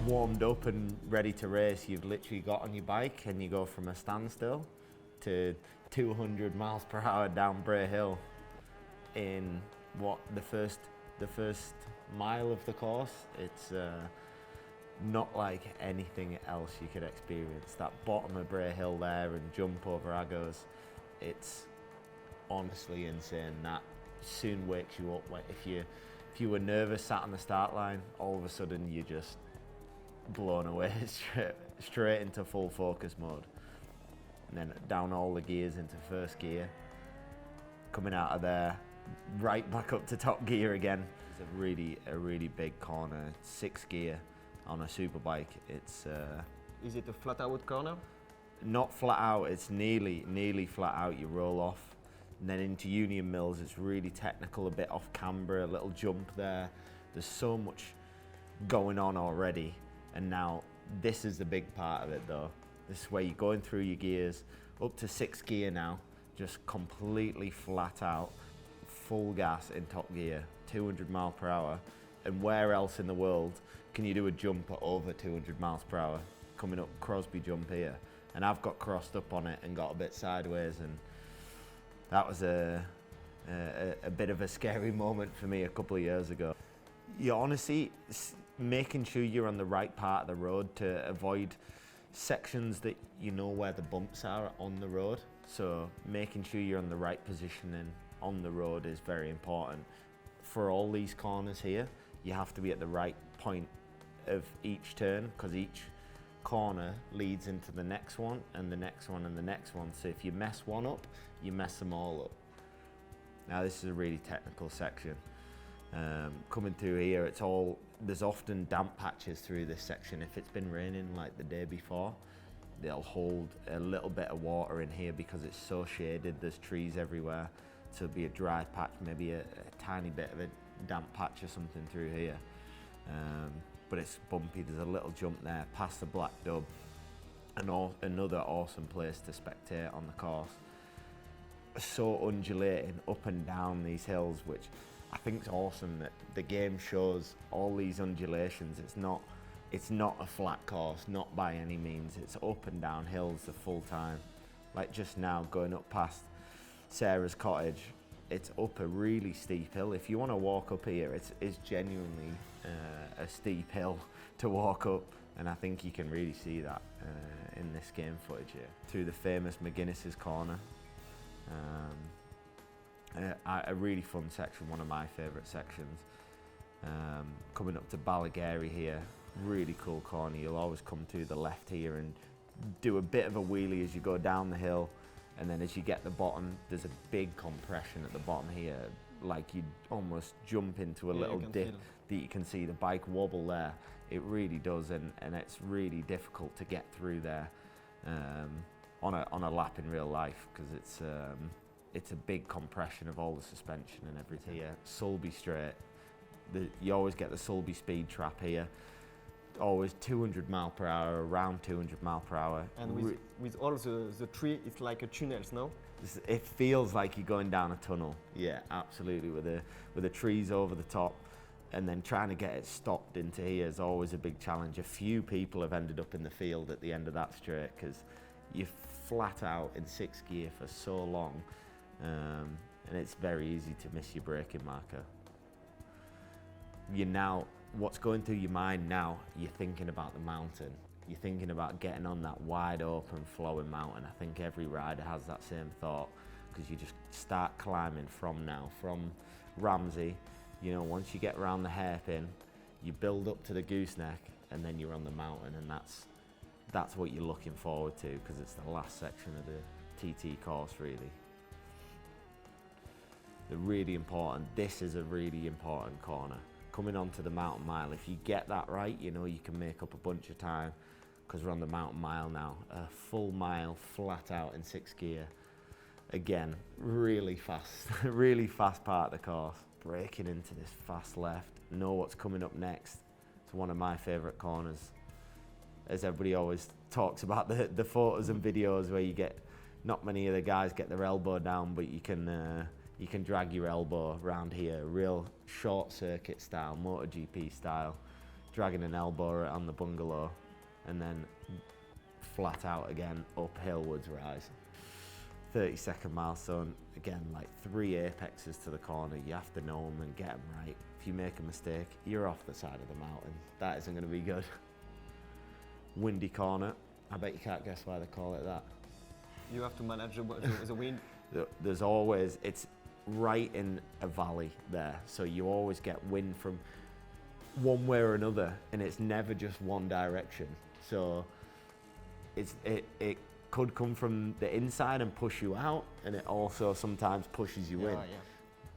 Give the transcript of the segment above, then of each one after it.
warmed up and ready to race, you've literally got on your bike and you go from a standstill to 200 miles per hour down Bray Hill in what the first mile of the course. It's not like anything else you could experience. That bottom of Bray Hill there and jump over Agos, it's honestly insane. That soon wakes you up. If you were nervous sat on the start line, all of a sudden you're just blown away straight into full focus mode. And then down all the gears into first gear, coming out of there, right back up to top gear again. It's a really big corner, 6th gear on a superbike. It's Is it a flat out corner? not flat out, it's nearly flat out. You roll off. And then into Union Mills, it's really technical, a bit off camber, a little jump there. There's so much going on already. And now this is the big part of it though. This is where you're going through your gears, up to 6th gear now, just completely flat out, full gas in top gear, 200 miles per hour. And where else in the world can you do a jump at over 200 miles per hour? Coming up Crosby jump here. And I've got crossed up on it and got a bit sideways, and that was a bit of a scary moment for me a couple of years ago. You honestly, making sure you're on the right part of the road to avoid sections that you know where the bumps are on the road. So making sure you're on the right positioning on the road is very important. For all these corners here, you have to be at the right point of each turn, because each corner leads into the next one and the next one and the next one. So if you mess one up, you mess them all up. Now this is a really technical section. Coming through here, there's often damp patches through this section. If it's been raining like the day before, they'll hold a little bit of water in here because it's so shaded, there's trees everywhere. So it'll be a dry patch, maybe a tiny bit of a damp patch or something through here. But it's bumpy. There's a little jump there past the Black Dub, another awesome place to spectate on the course. So undulating up and down these hills, which I think is awesome that the game shows all these undulations. It's not a flat course, not by any means. It's up and down hills the full time. Like just now, going up past Sarah's cottage, it's up a really steep hill. If you want to walk up here, it's genuinely a steep hill to walk up, and I think you can really see that in this game footage here. To the famous McGuinness's Corner, a really fun section, one of my favourite sections. Coming up to Balagary here, really cool corner. You'll always come to the left here and do a bit of a wheelie as you go down the hill. And then as you get the bottom, there's a big compression at the bottom here, like you almost jump into a little dip that you can see the bike wobble there. It really does, and it's really difficult to get through there on a lap in real life, because it's a big compression of all the suspension and everything. Here, Sulby Straight, you always get the Sulby speed trap here. Always 200 miles per hour, around 200 miles per hour. And with all the tree, it's like a tunnel, no? It feels like you're going down a tunnel. Yeah, absolutely. With the trees over the top, and then trying to get it stopped into here is always a big challenge. A few people have ended up in the field at the end of that straight because you're flat out in 6th gear for so long, and it's very easy to miss your braking marker. What's going through your mind now, you're thinking about the mountain. You're thinking about getting on that wide open flowing mountain. I think every rider has that same thought, because you just start climbing from Ramsey. Once you get around the hairpin, you build up to the gooseneck, and then you're on the mountain, and that's what you're looking forward to, because it's the last section of the TT course really. This is a really important corner. Coming onto the mountain mile, if you get that right, you can make up a bunch of time, because we're on the mountain mile now, a full mile flat out in 6th gear. Again, really fast, really fast part of the course. Braking into this fast left, know what's coming up next. It's one of my favourite corners. As everybody always talks about the photos and videos where you get, not many of the guys get their elbow down, but you can drag your elbow around here, real short circuit style, MotoGP style. dragging an elbow on the bungalow, and then flat out again, uphillwards rise. 30-second milestone, again, like 3 apexes to the corner. You have to know them and get them right. If you make a mistake, you're off the side of the mountain. That isn't going to be good. Windy corner. I bet you can't guess why they call it that. You have to manage the wind. There's always, it's right in a valley there, so you always get wind from one way or another, and it's never just one direction. So it could come from the inside and push you out, and it also sometimes pushes you in. Yeah.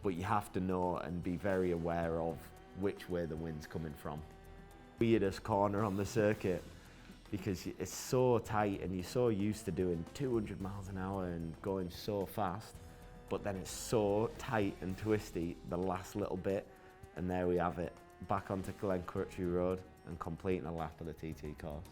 But you have to know and be very aware of which way the wind's coming from. Weirdest corner on the circuit, because it's so tight and you're so used to doing 200 miles an hour and going so fast, but then it's so tight and twisty the last little bit, and there we have it, back onto Glen Crutchley Road and completing a lap of the TT course.